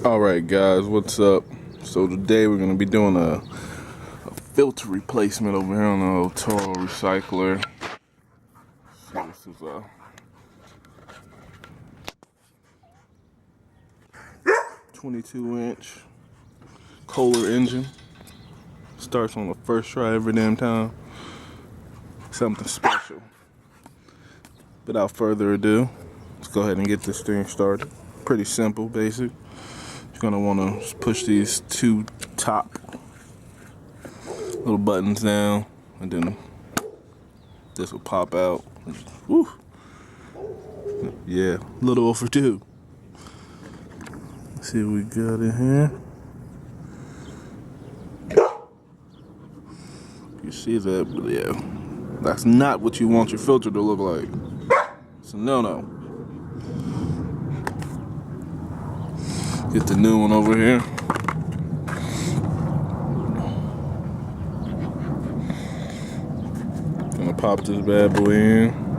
Alright guys, what's up? So today we're going to be doing a filter replacement over here on the old Toro recycler. So this is a 22-inch Kohler engine. Starts on the first try every damn time. Something special. Without further ado, let's go ahead and get this thing started. Pretty simple, basic. You're gonna want to push these two top little buttons down, and then this will pop out. Woo. Yeah, a little overdue. Let's see what we got in here. You see that, but yeah, that's not what you want your filter to look like. It's a no-no. Get the new one over here. Gonna pop this bad boy in.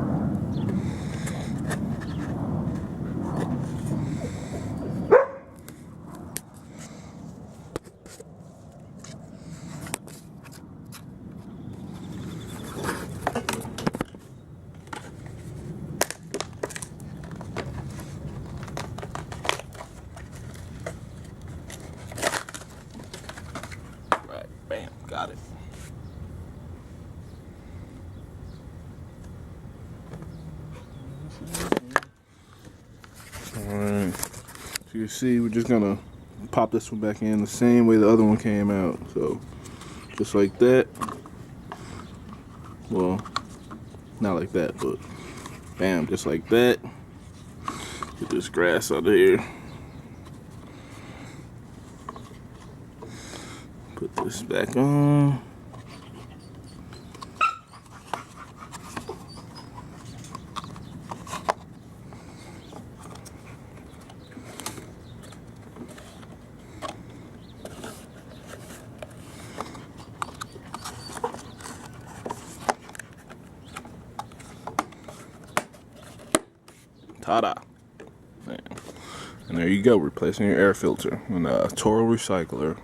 Right, bam, got it. Alright, so you see, we're just gonna pop this one back in the same way the other one came out. So, just like that. Well, not like that, but bam, just like that. Get this grass out of here. Put this back on. Ta-da. And there you go, replacing your air filter in a Toro recycler.